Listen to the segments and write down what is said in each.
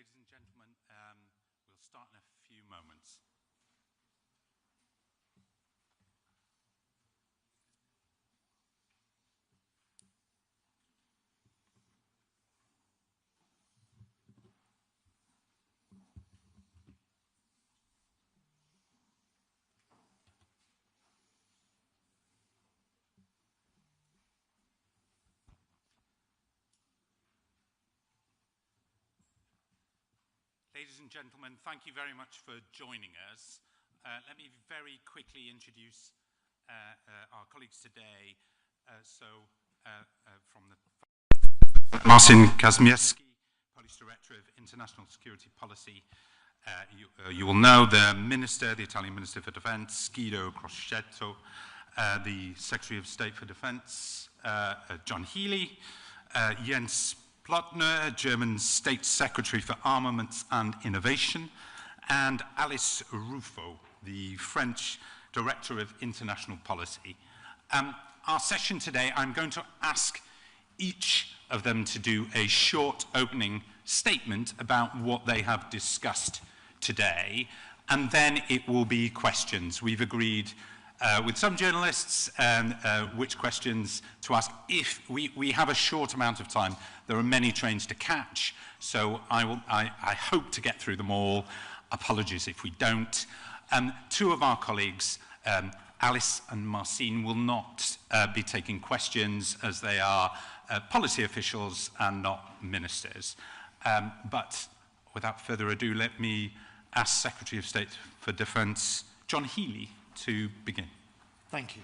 ladies and gentlemen. We'll start in a few moments. Ladies and gentlemen, thank you very much for joining us. Let me very quickly introduce our colleagues today. From the Marcin Kazmierski, Polish Director of International Security Policy. You will know the Minister, the Italian Minister for Defence, Guido Crocetto, the Secretary of State for Defence, John Healey, Jens Plotner, German State Secretary for Armaments and Innovation, and Alice Ruffo, the French Director of International Policy. Our session today, I'm going to ask each of them to do a short opening statement about what they have discussed today, and then it will be questions. We've agreed with some journalists which questions to ask. If we have a short amount of time, there are many trains to catch, so I hope to get through them all. Apologies if we don't. Two of our colleagues, Alice and Marcin, will not be taking questions as they are policy officials and not ministers. But without further ado, let me ask Secretary of State for Defence John Healey to begin. Thank you.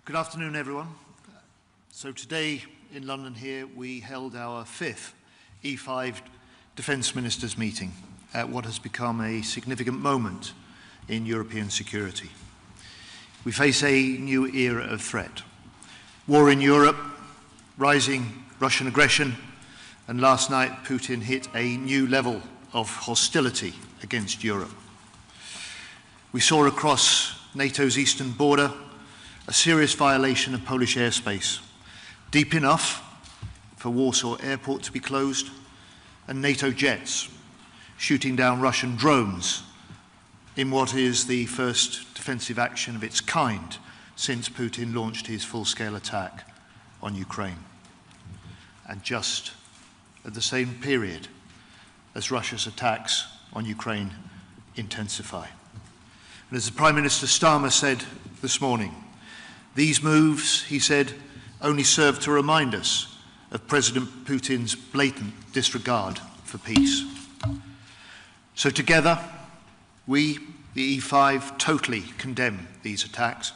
Good afternoon, everyone. So today in London here, we held our 5th E5 Defence Ministers meeting at what has become a significant moment in European security. We face a new era of threat. War in Europe, rising Russian aggression, and last night Putin hit a new level of hostility against Europe. We saw across NATO's eastern border a serious violation of Polish airspace, deep enough for Warsaw Airport to be closed, and NATO jets shooting down Russian drones in what is the first defensive action of its kind since Putin launched his full-scale attack on Ukraine. And just at the same period as Russia's attacks on Ukraine intensify. And as the Prime Minister Starmer said this morning, these moves, he said, only serve to remind us of President Putin's blatant disregard for peace. So together, we, the E5, totally condemn these attacks.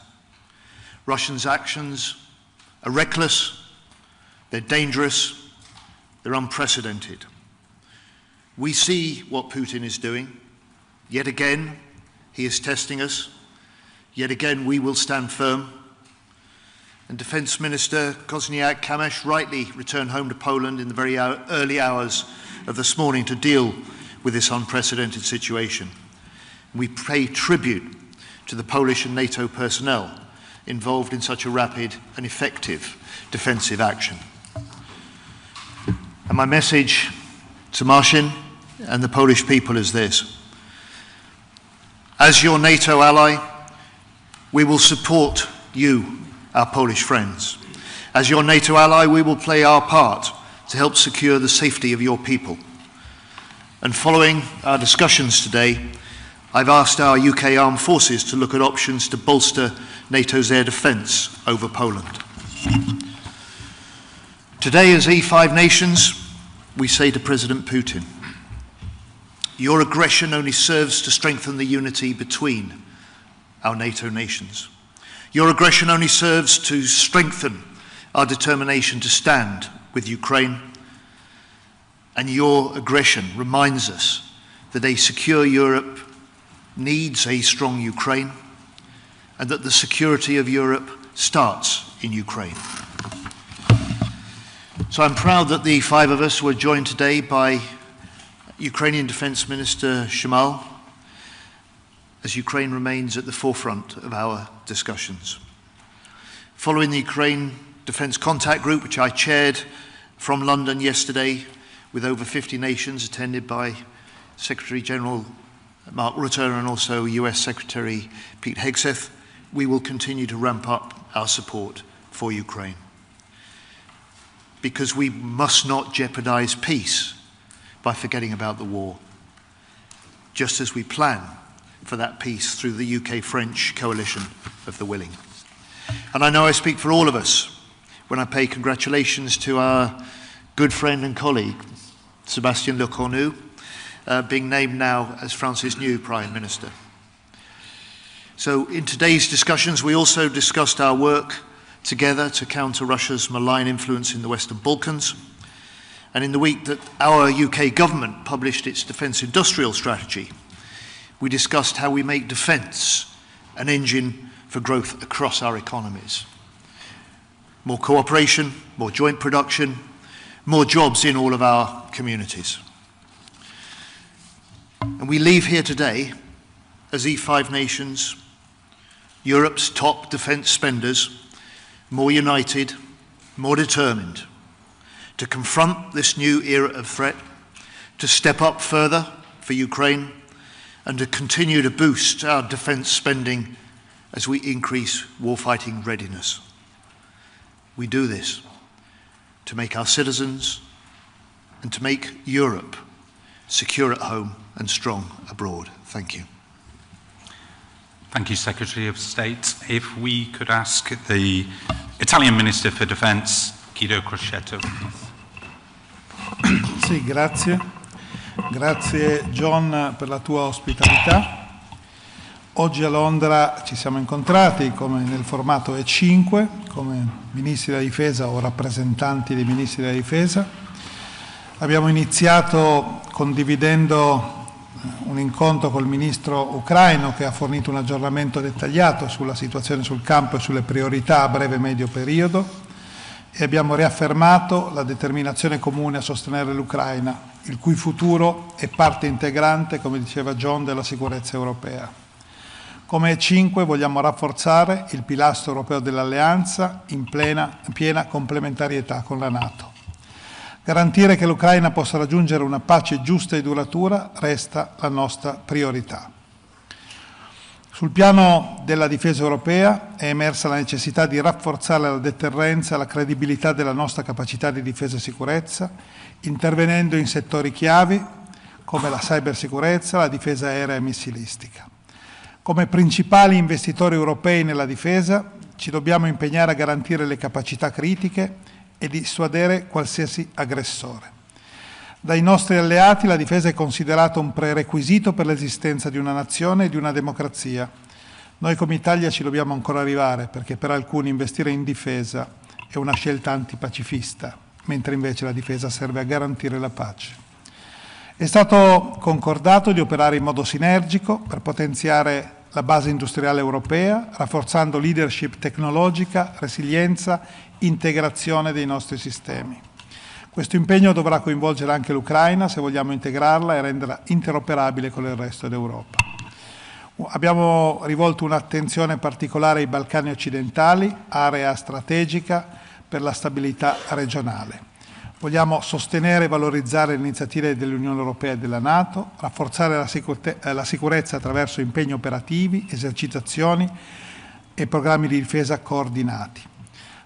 Russians' actions are reckless, they're dangerous, they're unprecedented. We see what Putin is doing. Yet again, he is testing us. Yet again, we will stand firm. And Defence Minister Kosiniak-Kamysz rightly returned home to Poland in the very early hours of this morning to deal with this unprecedented situation. We pay tribute to the Polish and NATO personnel involved in such a rapid and effective defensive action. And my message to Marcin and the Polish people is this. As your NATO ally, we will support you, our Polish friends. As your NATO ally, we will play our part to help secure the safety of your people. And following our discussions today, I've asked our UK armed forces to look at options to bolster NATO's air defence over Poland. Today, as E5 nations, we say to President Putin, your aggression only serves to strengthen the unity between our NATO nations. Your aggression only serves to strengthen our determination to stand with Ukraine. And your aggression reminds us that a secure Europe needs a strong Ukraine, and that the security of Europe starts in Ukraine. So I'm proud that the 5 of us were joined today by Ukrainian Defence Minister Shmyhal, as Ukraine remains at the forefront of our discussions. Following the Ukraine Defence Contact Group, which I chaired from London yesterday, with over 50 nations attended by Secretary General Mark Rutte and also US Secretary Pete Hegseth, we will continue to ramp up our support for Ukraine. Because we must not jeopardize peace by forgetting about the war, just as we plan for that peace through the UK-French coalition of the willing. And I know I speak for all of us when I pay congratulations to our good friend and colleague, Sébastien Lecornu, being named now as France's new Prime Minister. So in today's discussions, we also discussed our work together to counter Russia's malign influence in the Western Balkans. And in the week that our UK government published its defence industrial strategy, we discussed how we make defence an engine for growth across our economies. More cooperation, more joint production, more jobs in all of our communities. And we leave here today as E5 nations, Europe's top defence spenders, more united, more determined to confront this new era of threat, to step up further for Ukraine, and to continue to boost our defence spending as we increase warfighting readiness. We do this to make our citizens and to make Europe secure at home and strong abroad. Thank you. Thank you, Secretary of State. If we could ask the Italian Minister for Defence, Guido Crocetto. Sì, grazie. Grazie John per la tua ospitalità. Oggi a Londra ci siamo incontrati come nel formato E5, come ministri della difesa o rappresentanti dei ministri della difesa. Abbiamo iniziato condividendo un incontro col ministro ucraino che ha fornito un aggiornamento dettagliato sulla situazione sul campo e sulle priorità a breve e medio periodo e abbiamo riaffermato la determinazione comune a sostenere l'Ucraina, il cui futuro è parte integrante, come diceva John, della sicurezza europea. Come E5 vogliamo rafforzare il pilastro europeo dell'alleanza in piena complementarietà con la NATO. Garantire che l'Ucraina possa raggiungere una pace giusta e duratura resta la nostra priorità. Sul piano della difesa europea è emersa la necessità di rafforzare la deterrenza e la credibilità della nostra capacità di difesa e sicurezza, intervenendo in settori chiavi come la cybersicurezza, la difesa aerea e missilistica. Come principali investitori europei nella difesa ci dobbiamo impegnare a garantire le capacità critiche e dissuadere qualsiasi aggressore. Dai nostri alleati la difesa è considerata un prerequisito per l'esistenza di una nazione e di una democrazia. Noi come Italia ci dobbiamo ancora arrivare, perché per alcuni investire in difesa è una scelta antipacifista, mentre invece la difesa serve a garantire la pace. È stato concordato di operare in modo sinergico per potenziare la base industriale europea, rafforzando leadership tecnologica, resilienza, integrazione dei nostri sistemi. Questo impegno dovrà coinvolgere anche l'Ucraina se vogliamo integrarla e renderla interoperabile con il resto d'Europa. Abbiamo rivolto un'attenzione particolare ai Balcani occidentali, area strategica per la stabilità regionale. Vogliamo sostenere e valorizzare le iniziative dell'Unione Europea e della NATO, rafforzare la sicurezza attraverso impegni operativi, esercitazioni e programmi di difesa coordinati.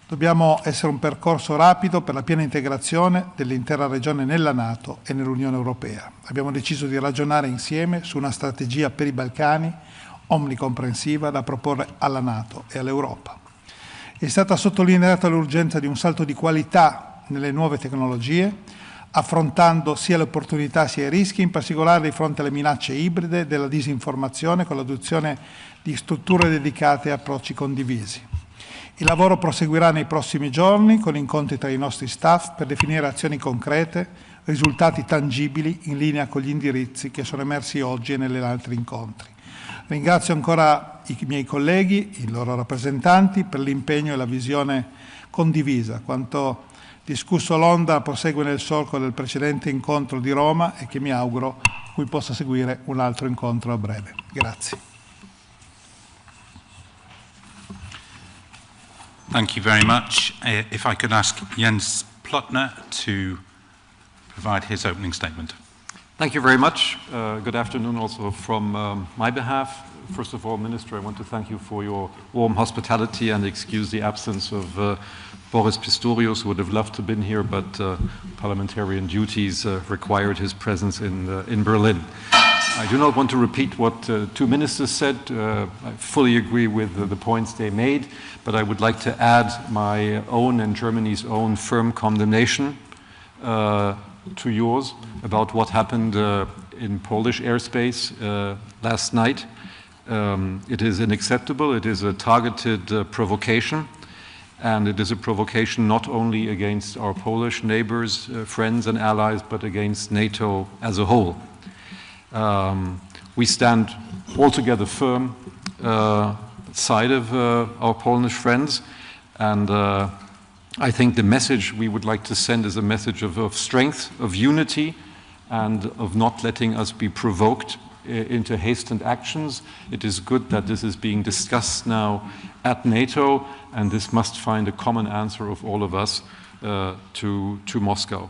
Dobbiamo essere un percorso rapido per la piena integrazione dell'intera regione nella NATO e nell'Unione Europea. Abbiamo deciso di ragionare insieme su una strategia per i Balcani omnicomprensiva da proporre alla NATO e all'Europa. È stata sottolineata l'urgenza di un salto di qualità nelle nuove tecnologie, affrontando sia le opportunità sia i rischi, in particolare di fronte alle minacce ibride della disinformazione con l'adozione di strutture dedicate e approcci condivisi. Il lavoro proseguirà nei prossimi giorni con incontri tra i nostri staff per definire azioni concrete, risultati tangibili in linea con gli indirizzi che sono emersi oggi e negli altri incontri. Ringrazio ancora i miei colleghi, i loro rappresentanti, per l'impegno e la visione condivisa. Quanto discusso a Londra prosegue nel solco del precedente incontro di Roma e che mi auguro cui possa seguire un altro incontro a breve. Grazie. Thank you very much. If I could ask Jens Plotner to provide his opening statement. Thank you very much. Good afternoon also from my behalf. First of all, Minister, I want to thank you for your warm hospitality and excuse the absence of Boris Pistorius, who would have loved to have been here, but parliamentarian duties required his presence in Berlin. I do not want to repeat what two ministers said. I fully agree with the points they made, but I would like to add my own and Germany's own firm condemnation to yours about what happened in Polish airspace last night. It is unacceptable. It is a targeted provocation, and it is a provocation not only against our Polish neighbors, friends and allies, but against NATO as a whole. We stand altogether firm side of our Polish friends, and I think the message we would like to send is a message of strength, of unity, and of not letting us be provoked into hastened actions. It is good that this is being discussed now at NATO, and this must find a common answer of all of us to Moscow.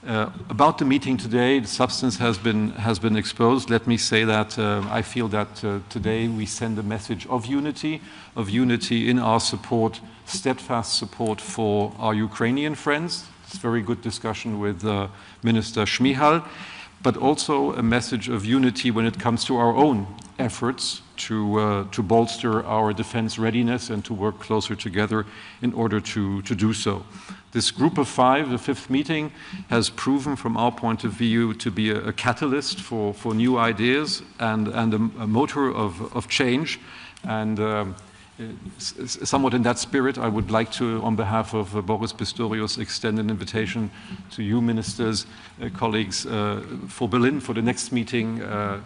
About the meeting today, the substance has been exposed. Let me say that I feel that today we send a message of unity in our support, steadfast support for our Ukrainian friends. It's a very good discussion with Minister Shmihal, but also a message of unity when it comes to our own efforts to bolster our defense readiness and to work closer together in order to do so. This group of five, the fifth meeting, has proven from our point of view to be a catalyst for new ideas and a motor of change. And somewhat in that spirit, I would like to, on behalf of Boris Pistorius, extend an invitation to you ministers, colleagues, for Berlin for the next meeting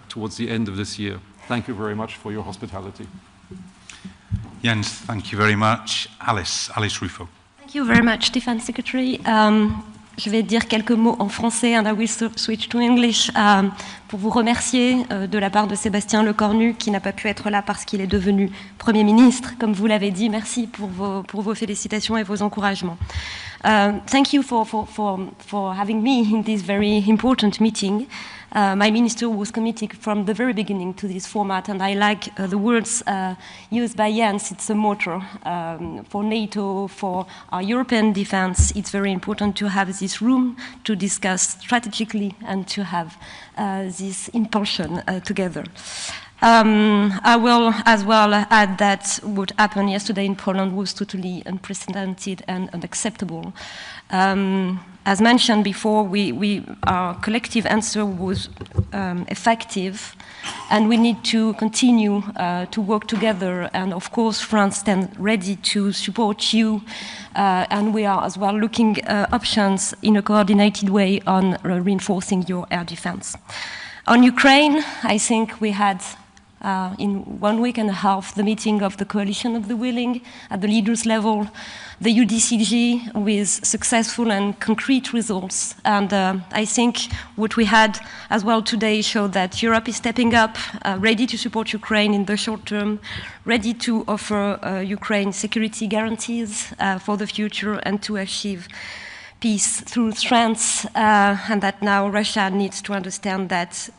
towards the end of this year. Thank you very much for your hospitality. Jens, thank you very much. Alice Ruffo. Thank you very much, Defense Secretary. Je vais dire quelques mots en français, and I will switch to English, pour vous remercier de la part de Sébastien Lecornu, qui n'a pas pu être là parce qu'il est devenu Premier ministre, comme vous l'avez dit. Merci pour vos félicitations et vos encouragements. Thank you for having me in this very important meeting. My minister was committed from the very beginning to this format, and I like the words used by Jens. It's a motto for NATO, for our European defense. It's very important to have this room to discuss strategically and to have this impulsion together. I will as well add that what happened yesterday in Poland was totally unprecedented and unacceptable. As mentioned before, our collective answer was effective, and we need to continue to work together. And of course, France stands ready to support you, and we are as well looking options in a coordinated way on reinforcing your air defense. On Ukraine, I think we had in 1 week and a half the meeting of the Coalition of the Willing at the leaders level, the UDCG with successful and concrete results. And I think what we had as well today showed that Europe is stepping up, ready to support Ukraine in the short term, ready to offer Ukraine security guarantees for the future and to achieve peace through strength, and that now Russia needs to understand that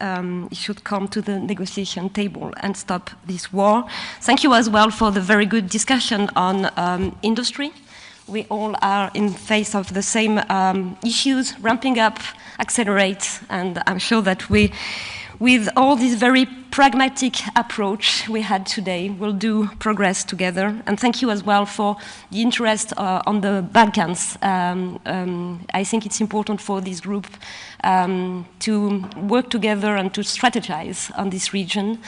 it should come to the negotiation table and stop this war. Thank you as well for the very good discussion on industry. We all are in face of the same issues, ramping up, accelerate, and I'm sure that we, with all this very pragmatic approach we had today, we'll do progress together. And thank you as well for the interest on the Balkans. I think it's important for this group to work together and to strategize on this region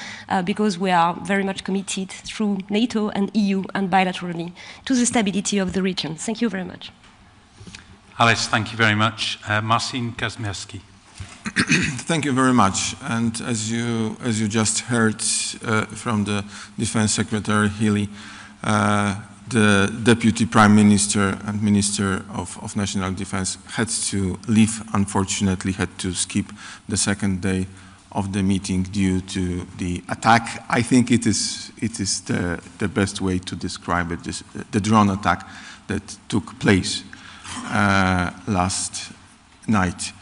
because we are very much committed through NATO and EU and bilaterally to the stability of the region. Thank you very much. Alice, thank you very much. Marcin Kazmierski. Thank you very much. And as you just heard from the Defence Secretary Healey, the Deputy Prime Minister and Minister of National Defence had to leave, unfortunately, had to skip the second day of the meeting due to the attack. I think it is the best way to describe it, the drone attack that took place last night.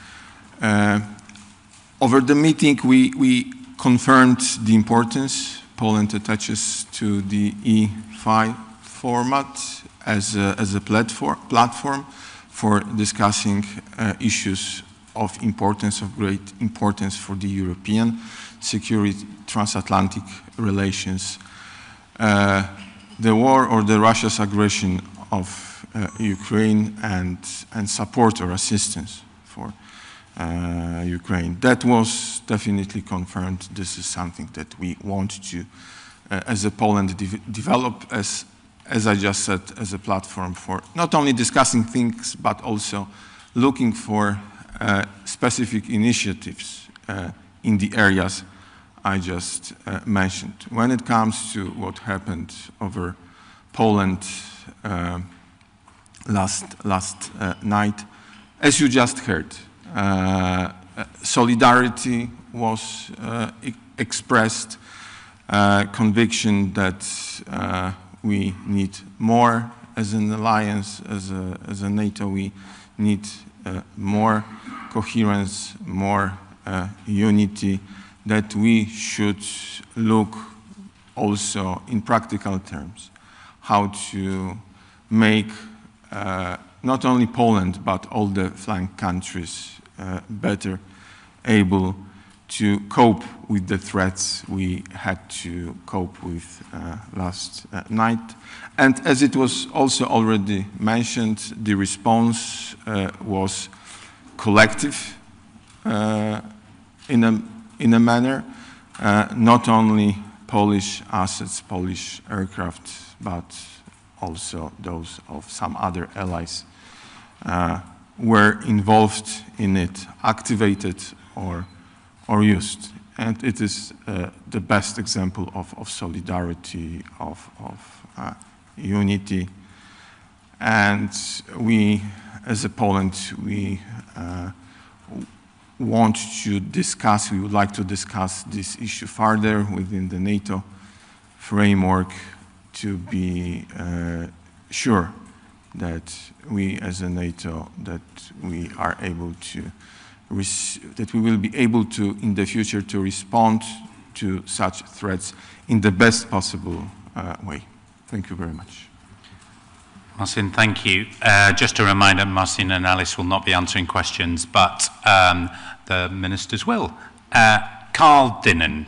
Over the meeting, we confirmed the importance Poland attaches to the E5 format as a platform for discussing issues of great importance for the European security, transatlantic relations. The war or the Russia's aggression of Ukraine and support or assistance for Ukraine. That was definitely confirmed. This is something that we want to, as a Poland, develop as I just said, as a platform for not only discussing things, but also looking for specific initiatives in the areas I just mentioned. When it comes to what happened over Poland last night, as you just heard, solidarity was expressed, conviction that we need more as an alliance, as a NATO. We need more coherence, more unity, that we should look also in practical terms how to make not only Poland but all the flank countries better able to cope with the threats we had to cope with last night. And as it was also already mentioned, the response was collective in a manner, not only Polish assets, Polish aircraft, but also those of some other allies were involved in it, activated or used. And it is the best example of solidarity, of unity. And we, as a Poland, we want to discuss, we would like to discuss this issue further within the NATO framework to be sure that we as a NATO, that we are able to, that we will be able to, in the future, to respond to such threats in the best possible way. Thank you very much. Marcin, thank you. Just a reminder, Marcin and Alice will not be answering questions, but the ministers will. Carl Dinnan.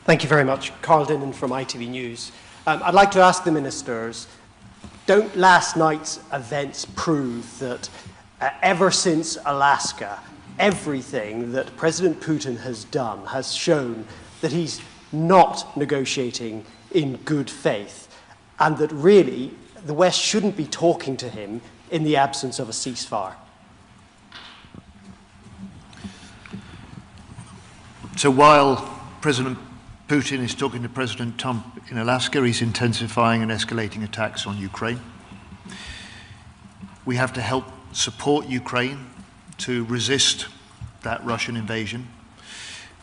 Thank you very much. Carl Dinnan from ITV News. I'd like to ask the ministers, don't last night's events prove that ever since Alaska, everything that President Putin has done has shown that he's not negotiating in good faith, and that really the West shouldn't be talking to him in the absence of a ceasefire? So while President Putin is talking to President Trump in Alaska, he's intensifying and escalating attacks on Ukraine. We have to help support Ukraine to resist that Russian invasion.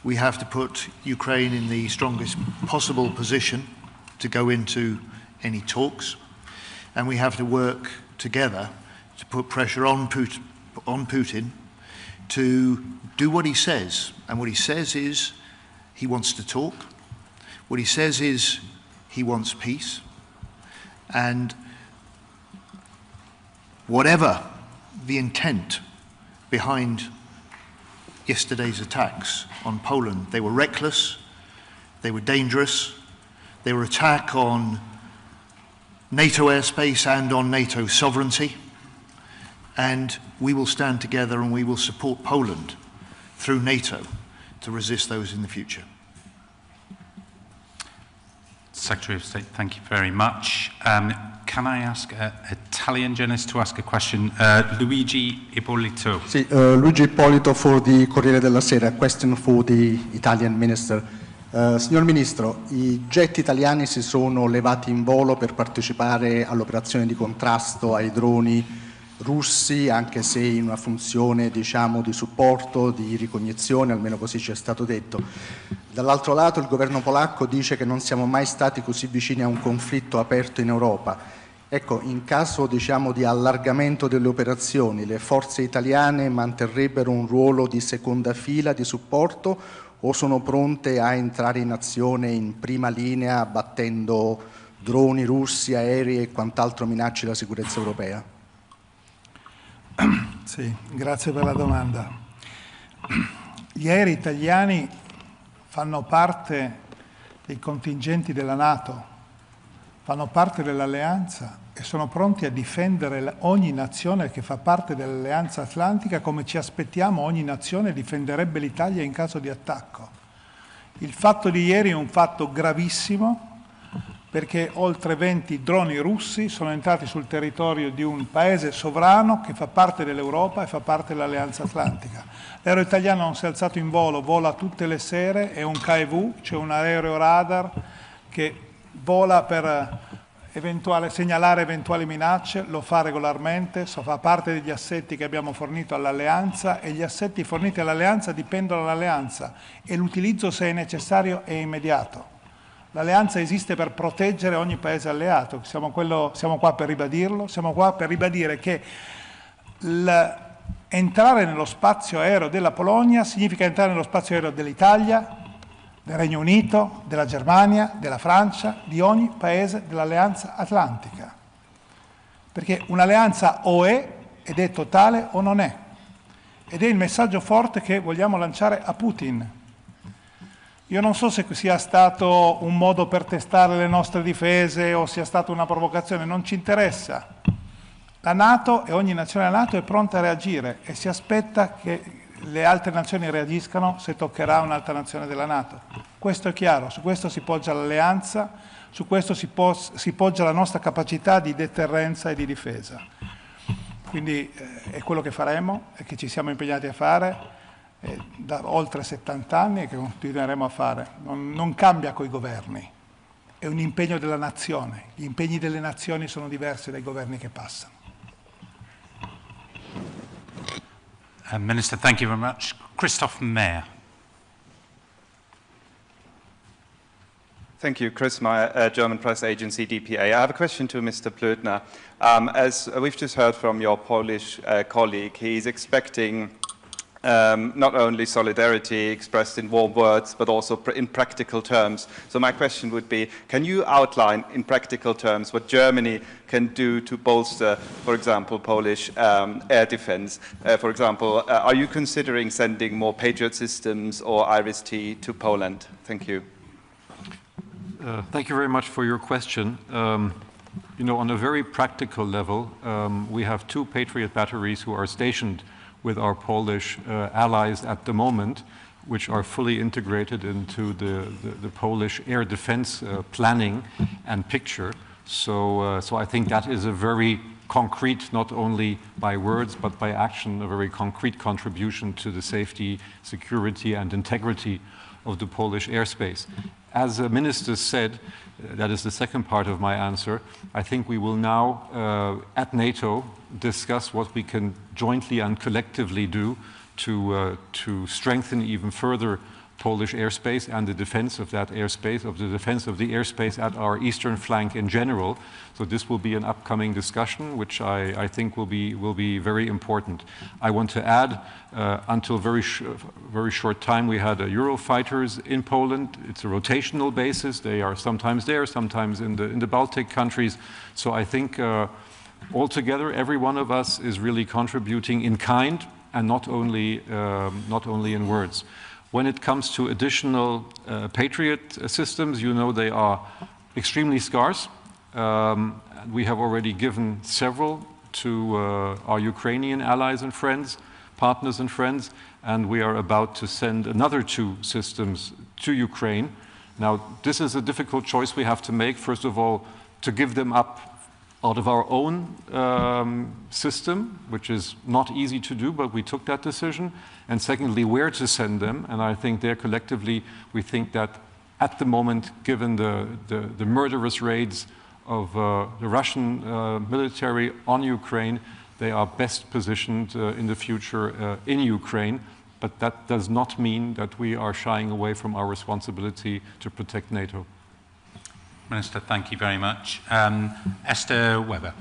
We have to put Ukraine in the strongest possible position to go into any talks. And we have to work together to put pressure on Putin to do what he says. And what he says is he wants to talk. What he says is he wants peace. And whatever the intent behind yesterday's attacks on Poland, they were reckless, they were dangerous, they were attack on NATO airspace and on NATO sovereignty. And we will stand together and we will support Poland through NATO to resist those in the future. Secretary of State, thank you very much. Can I ask an Italian journalist to ask a question? Luigi Ippolito. Sì, Luigi Ippolito for the Corriere della Sera. A question for the Italian Minister. Signor Ministro, i jet italiani si sono levati in volo per partecipare all'operazione di contrasto ai droni russi, anche se in una funzione, diciamo, di supporto, di ricognizione, almeno così ci è stato detto. Dall'altro lato il governo polacco dice che non siamo mai stati così vicini a un conflitto aperto in Europa. Ecco, in caso diciamo di allargamento delle operazioni, le forze italiane manterrebbero un ruolo di seconda fila di supporto o sono pronte a entrare in azione in prima linea battendo droni russi, aerei e quant'altro minacci la sicurezza europea? Sì, grazie per la domanda. Gli aerei italiani fanno parte dei contingenti della NATO, fanno parte dell'alleanza e sono pronti a difendere ogni nazione che fa parte dell'alleanza atlantica, come ci aspettiamo ogni nazione difenderebbe l'Italia in caso di attacco. Il fatto di ieri è un fatto gravissimo perché oltre 20 droni russi sono entrati sul territorio di un paese sovrano che fa parte dell'Europa e fa parte dell'alleanza atlantica. L'aereo italiano non si è alzato in volo, vola tutte le sere, è un KV, c'è un aereo radar che vola per segnalare eventuali minacce, lo fa regolarmente, fa parte degli assetti che abbiamo fornito all'alleanza e gli assetti forniti all'alleanza dipendono dall'alleanza e l'utilizzo, se è necessario, è immediato. L'alleanza esiste per proteggere ogni paese alleato, siamo qua per ribadirlo, siamo qua per ribadire che entrare nello spazio aereo della Polonia significa entrare nello spazio aereo dell'Italia, del Regno Unito, della Germania, della Francia, di ogni paese dell'alleanza atlantica. Perché un'alleanza o è, ed è totale, o non è. Ed è il messaggio forte che vogliamo lanciare a Putin. Io non so se sia stato un modo per testare le nostre difese o sia stata una provocazione, non ci interessa. La NATO e ogni nazione della NATO è pronta a reagire e si aspetta che le altre nazioni reagiscano se toccherà un'altra nazione della NATO. Questo è chiaro, su questo si poggia l'alleanza, su questo si poggia la nostra capacità di deterrenza e di difesa. Quindi è quello che faremo e che ci siamo impegnati a fare da oltre 70 anni e che continueremo a fare. Non cambia coi governi, è un impegno della nazione. Gli impegni delle nazioni sono diversi dai governi che passano. Minister, thank you very much. Christoph Mayer. Thank you, Chris Meyer, German press agency DPA. I have a question to Mr. Plötner. As we've just heard from your Polish colleague, he's expecting not only solidarity expressed in warm words, but also in practical terms. So my question would be, can you outline in practical terms what Germany can do to bolster, for example, Polish air defense? For example, are you considering sending more Patriot systems or IRIS-T to Poland? Thank you. Thank you very much for your question. You know, on a very practical level, we have 2 Patriot batteries who are stationed with our Polish allies at the moment, which are fully integrated into the Polish air defense planning and picture. So I think that is a very concrete, not only by words, but by action, a very concrete contribution to the safety, security, and integrity of the Polish airspace. As the Minister said, that is the second part of my answer, I think we will now, at NATO, discuss what we can jointly and collectively do to strengthen even further Polish airspace and the defense of that airspace, of the defense of the airspace at our eastern flank in general. So this will be an upcoming discussion, which I think will be very important. I want to add, until very short time, we had Eurofighters in Poland. It's a rotational basis. They are sometimes there, sometimes in the Baltic countries. So I think altogether, every one of us is really contributing in kind and not only in words. When it comes to additional Patriot systems, you know they are extremely scarce. We have already given several to our Ukrainian allies and friends, partners and friends, and we are about to send another 2 systems to Ukraine. Now, this is a difficult choice we have to make. First of all, to give them up out of our own system, which is not easy to do, but we took that decision. And secondly, where to send them. And I think there collectively, we think that at the moment, given the murderous raids of the Russian military on Ukraine, they are best positioned in the future in Ukraine. But that does not mean that we are shying away from our responsibility to protect NATO. Minister. Thank you very much. Esther Webber.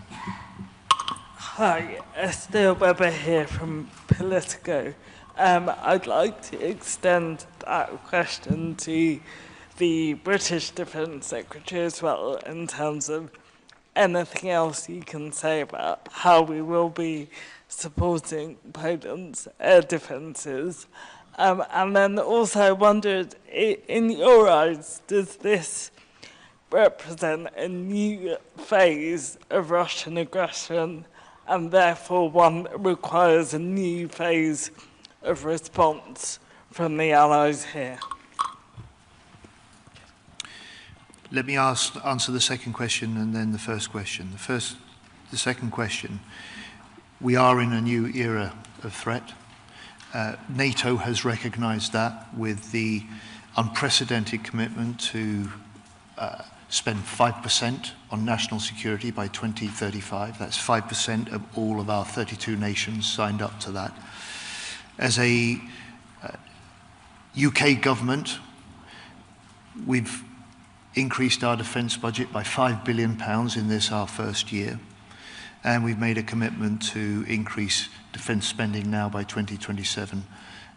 Hi, Esther Webber here from Politico. I'd like to extend that question to the British Defence Secretary as well, in terms of anything else you can say about how we will be supporting Poland's air defences. And then also I wondered, in your eyes, does this represent a new phase of Russian aggression, and therefore one that requires a new phase of response from the Allies here? Let me answer the second question and then the first question. The second question, we are in a new era of threat. NATO has recognized that with the unprecedented commitment to spend 5% on national security by 2035. That's 5% of all of our 32 nations signed up to that. As a UK government, we've increased our defence budget by £5 billion in this, our first year. And we've made a commitment to increase defence spending now by 2027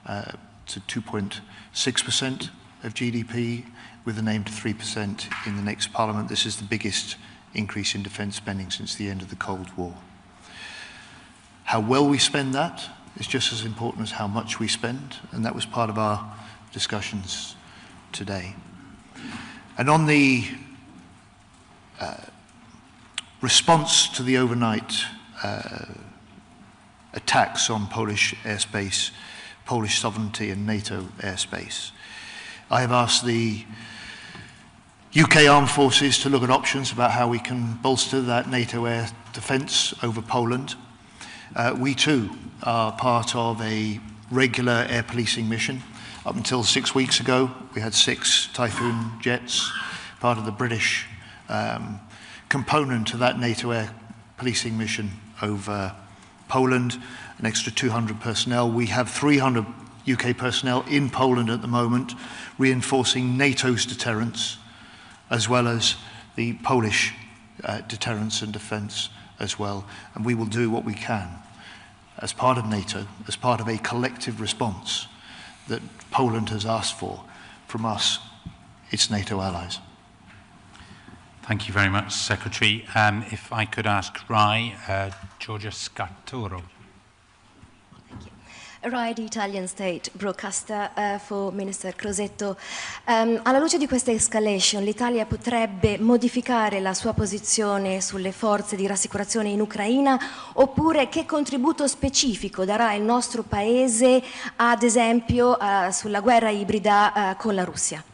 to 2.6% of GDP, with an aim to 3% in the next Parliament. This is the biggest increase in defence spending since the end of the Cold War. How well we spend that is just as important as how much we spend, and that was part of our discussions today. And on the response to the overnight attacks on Polish airspace, Polish sovereignty and NATO airspace, I have asked the UK Armed Forces to look at options about how we can bolster that NATO air defence over Poland. We too are part of a regular air policing mission. Up until 6 weeks ago, we had 6 Typhoon jets, part of the British component of that NATO air policing mission over Poland, an extra 200 personnel. We have 300 UK personnel in Poland at the moment, reinforcing NATO's deterrence, as well as the Polish deterrence and defence as well. And we will do what we can as part of NATO, as part of a collective response that Poland has asked for from us, its NATO allies. Thank you very much, Secretary. If I could ask Rai, Giorgia Scartoro. Rai, the Italian state broadcaster, for Minister Crosetto. Alla luce di questa escalation, l'Italia potrebbe modificare la sua posizione sulle forze di rassicurazione in Ucraina, oppure che contributo specifico darà il nostro Paese, ad esempio, sulla guerra ibrida con la Russia?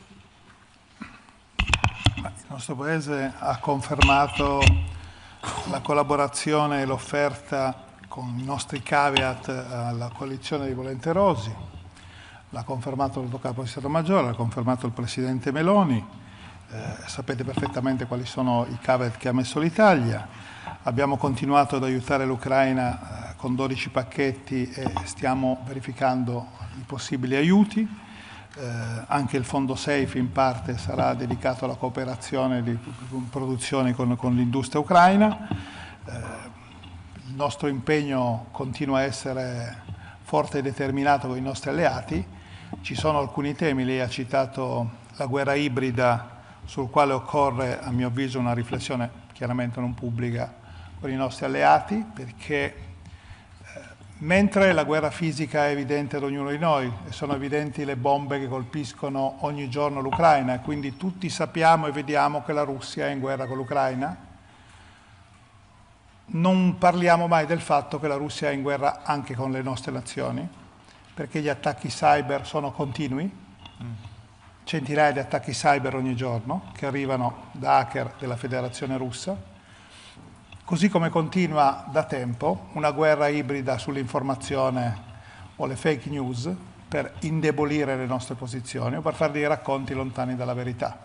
Il nostro Paese ha confermato la collaborazione e l'offerta con i nostri caveat alla coalizione dei volenterosi. L'ha confermato il Capo di Stato Maggiore, l'ha confermato il Presidente Meloni. Sapete perfettamente quali sono i caveat che ha messo l'Italia. Abbiamo continuato ad aiutare l'Ucraina con 12 pacchetti e stiamo verificando i possibili aiuti. Anche il fondo SAFE in parte sarà dedicato alla cooperazione di produzioni con l'industria ucraina. Il nostro impegno continua a essere forte e determinato con i nostri alleati. Ci sono alcuni temi, lei ha citato la guerra ibrida, sul quale occorre, a mio avviso, una riflessione chiaramente non pubblica con i nostri alleati, perché mentre la guerra fisica è evidente ad ognuno di noi e sono evidenti le bombe che colpiscono ogni giorno l'Ucraina, e quindi tutti sappiamo e vediamo che la Russia è in guerra con l'Ucraina, non parliamo mai del fatto che la Russia è in guerra anche con le nostre nazioni, perché gli attacchi cyber sono continui, centinaia di attacchi cyber ogni giorno che arrivano da hacker della Federazione Russa, così come continua da tempo una guerra ibrida sull'informazione o le fake news per indebolire le nostre posizioni o per fare dei racconti lontani dalla verità.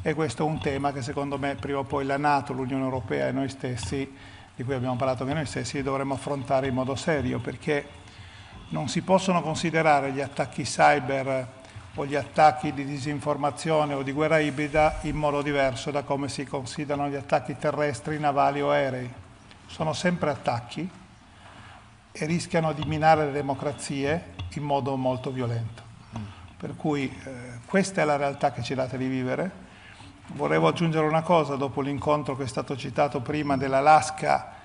E questo è un tema che secondo me prima o poi la NATO, l'Unione Europea e noi stessi, di cui abbiamo parlato anche noi stessi, dovremmo affrontare in modo serio, perché non si possono considerare gli attacchi cyber o gli attacchi di disinformazione o di guerra ibrida in modo diverso da come si considerano gli attacchi terrestri, navali o aerei. Sono sempre attacchi e rischiano di minare le democrazie in modo molto violento. Per cui questa è la realtà che ci date di vivere. Volevo aggiungere una cosa, dopo l'incontro che è stato citato prima dell'Alaska,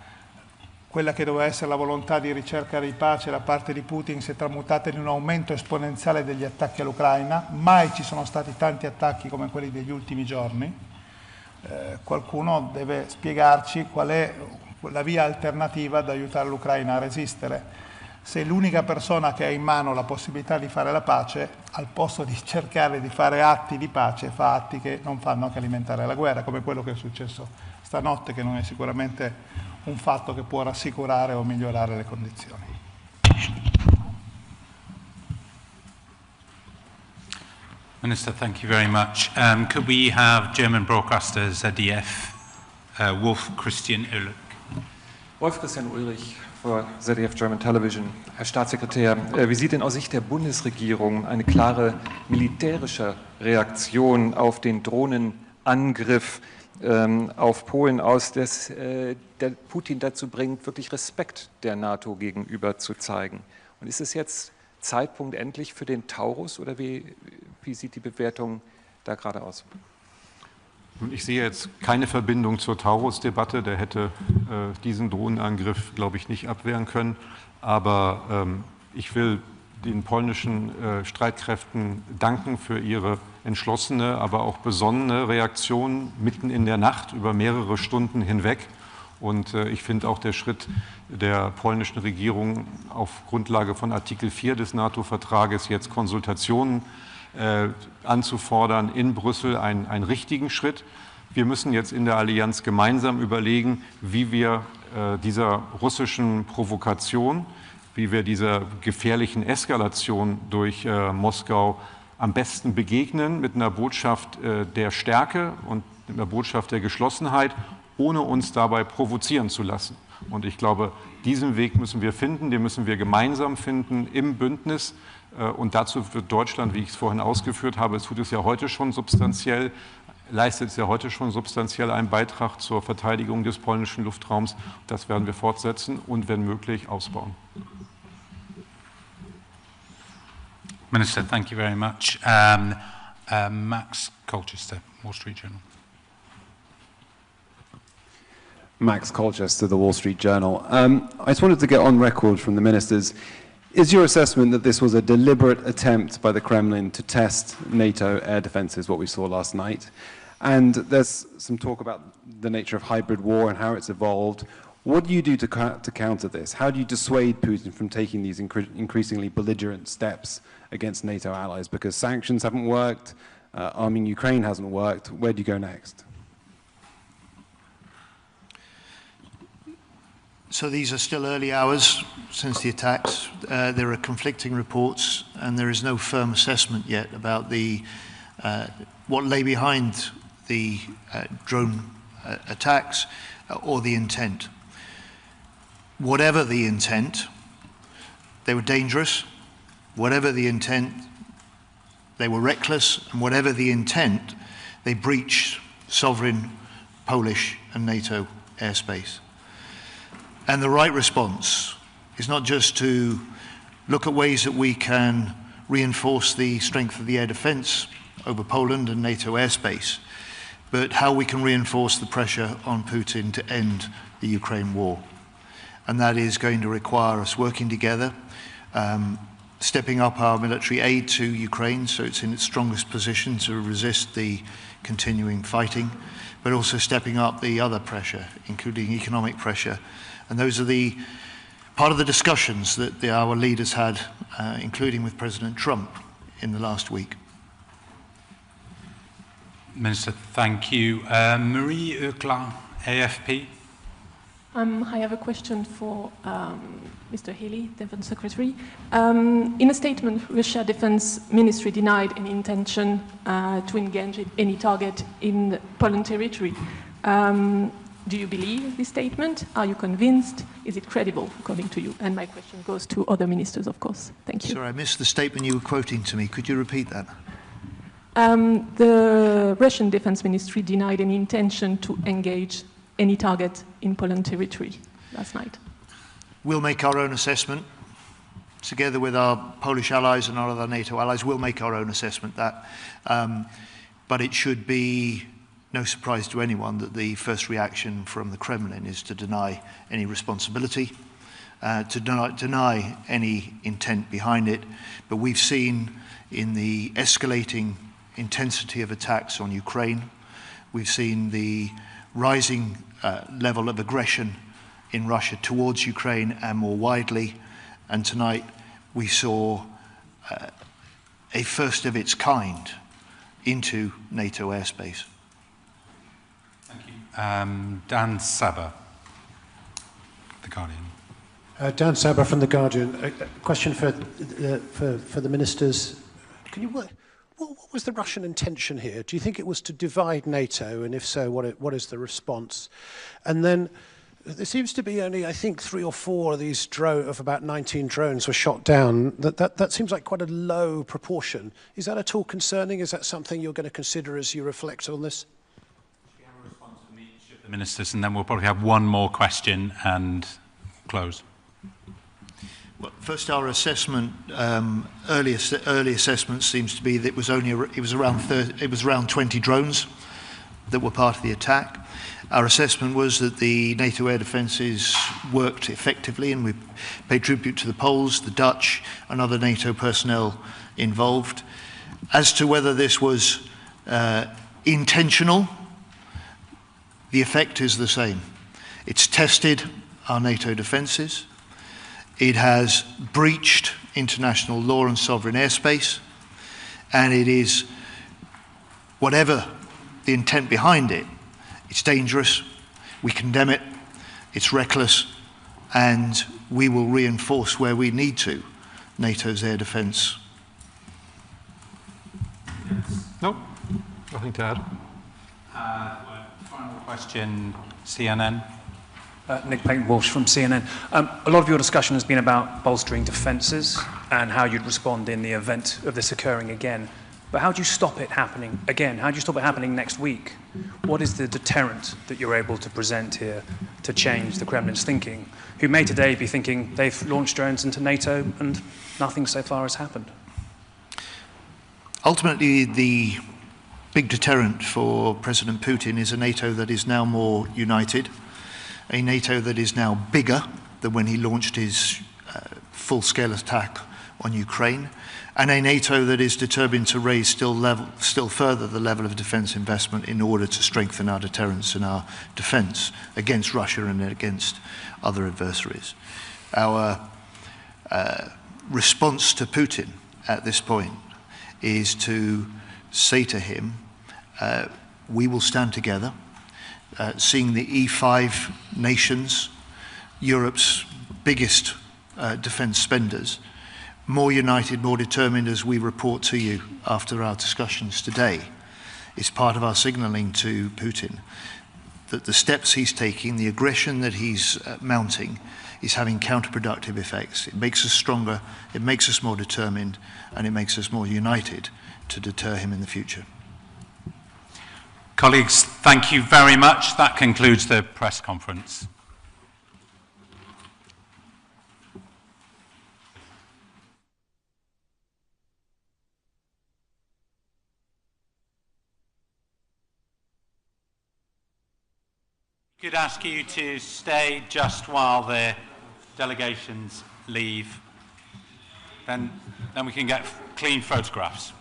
quella che doveva essere la volontà di ricerca di pace da parte di Putin si è tramutata in un aumento esponenziale degli attacchi all'Ucraina. Mai ci sono stati tanti attacchi come quelli degli ultimi giorni. Qualcuno deve spiegarci qual è la via alternativa ad aiutare l'Ucraina a resistere. Se l'unica persona che ha in mano la possibilità di fare la pace, al posto di cercare di fare atti di pace, fa atti che non fanno che alimentare la guerra, come quello che è successo stanotte, che non è sicuramente un fatto che può rassicurare o migliorare le condizioni. Minister, thank you very much. Could we have German broadcaster ZDF, Wolf Christian Ulrich? Wolf Christian Ulrich für ZDF German Television. Herr Staatssekretär, wie sieht denn aus Sicht der Bundesregierung eine klare militärische Reaktion auf den Drohnenangriff auf Polen aus, dass der Putin dazu bringt, wirklich Respekt der NATO gegenüber zu zeigen? Und ist es jetzt Zeitpunkt endlich für den Taurus oder wie sieht die Bewertung da gerade aus? Ich sehe jetzt keine Verbindung zur Taurus-Debatte. Der hätte diesen Drohnenangriff, glaube ich, nicht abwehren können. Aber ich will den polnischen Streitkräften danken für ihre entschlossene, aber auch besonnene Reaktion mitten in der Nacht über mehrere Stunden hinweg. Und ich finde auch der Schritt der polnischen Regierung auf Grundlage von Artikel 4 des NATO-Vertrages jetzt Konsultationen anzufordern in Brüssel einen richtigen Schritt. Wir müssen jetzt in der Allianz gemeinsam überlegen, wie wir dieser russischen Provokation, wie wir dieser gefährlichen Eskalation durch Moskau am besten begegnen, mit einer Botschaft der Stärke und mit einer Botschaft der Geschlossenheit, ohne uns dabei provozieren zu lassen. Und ich glaube, diesen Weg müssen wir finden, den müssen wir gemeinsam finden im Bündnis. Und dazu wird Deutschland, wie ich es vorhin ausgeführt habe, tut es ja heute schon substanziell, leistet es ja heute schon substanziell einen Beitrag zur Verteidigung des polnischen Luftraums. Das werden wir fortsetzen und, wenn möglich, ausbauen. Minister, thank you very much. Max Colchester, Wall Street Journal. Max Colchester, The Wall Street Journal. I just wanted to get on record from the ministers. Is your assessment that this was a deliberate attempt by the Kremlin to test NATO air defenses, what we saw last night? And there's some talk about the nature of hybrid war and how it's evolved. What do you do to counter this? How do you dissuade Putin from taking these increasingly belligerent steps against NATO allies? Because sanctions haven't worked, arming Ukraine hasn't worked. Where do you go next? So these are still early hours since the attacks. There are conflicting reports, and there is no firm assessment yet about what lay behind the drone attacks or the intent. Whatever the intent, they were dangerous. Whatever the intent, they were reckless. And whatever the intent, they breached sovereign Polish and NATO airspace. And the right response is not just to look at ways that we can reinforce the strength of the air defense over Poland and NATO airspace, but how we can reinforce the pressure on Putin to end the Ukraine war. And that is going to require us working together, stepping up our military aid to Ukraine so it's in its strongest position to resist the continuing fighting, but also stepping up the other pressure, including economic pressure. And those are part of the discussions that our leaders had, including with President Trump in the last week. Minister, thank you. Marie Euclin, AFP. I have a question for Mr. Healey, Defence Secretary. In a statement, Russia Defence Ministry denied any intention to engage any target in Poland territory. Do you believe this statement? Are you convinced? Is it credible, according to you? And my question goes to other ministers, of course. Thank you. Sorry, I missed the statement you were quoting to me. Could you repeat that? The Russian Defense Ministry denied any intention to engage any target in Poland territory last night. We'll make our own assessment. Together with our Polish allies and our other NATO allies, we'll make our own assessment that. But it should be no surprise to anyone that the first reaction from the Kremlin is to deny any responsibility, to deny any intent behind it. But we've seen in the escalating intensity of attacks on Ukraine, we've seen the rising level of aggression in Russia towards Ukraine and more widely. And tonight we saw a first of its kind into NATO airspace. Dan Saber, The Guardian. Dan Saber from The Guardian. A question for the ministers. What was the Russian intention here? Do you think it was to divide NATO? And if so, what is the response? And then there seems to be only, I think, 3 or 4 of these of about 19 drones were shot down. That seems like quite a low proportion. Is that at all concerning? Is that something you're going to consider as you reflect on this? The ministers, and then we'll probably have one more question and close. Well, first, our assessment, early assessment seems to be that it was around 20 drones that were part of the attack. Our assessment was that the NATO air defences worked effectively, and we paid tribute to the Poles, the Dutch, and other NATO personnel involved. As to whether this was intentional, the effect is the same. It's tested our NATO defences. It has breached international law and sovereign airspace. And it is, whatever the intent behind it, it's dangerous. We condemn it. It's reckless. And we will reinforce where we need to NATO's air defence. Nope, nothing to add. Final question, CNN. Nick Payton-Walsh from CNN. A lot of your discussion has been about bolstering defences and how you'd respond in the event of this occurring again. But how do you stop it happening again? How do you stop it happening next week? What is the deterrent that you're able to present here to change the Kremlin's thinking, who may today be thinking they've launched drones into NATO and nothing so far has happened? Ultimately, the big deterrent for President Putin is a NATO that is now more united, a NATO that is now bigger than when he launched his full-scale attack on Ukraine, and a NATO that is determined to raise still further the level of defence investment in order to strengthen our deterrence and our defence against Russia and against other adversaries. Our response to Putin at this point is to say to him, we will stand together, seeing the E5 nations, Europe's biggest defence spenders, more united, more determined as we report to you after our discussions today. It's part of our signalling to Putin that the steps he's taking, the aggression that he's mounting, is having counterproductive effects. It makes us stronger, it makes us more determined, and it makes us more united to deter him in the future. Colleagues, thank you very much. That concludes the press conference. Could ask you to stay just while the delegations leave. Then we can get clean photographs.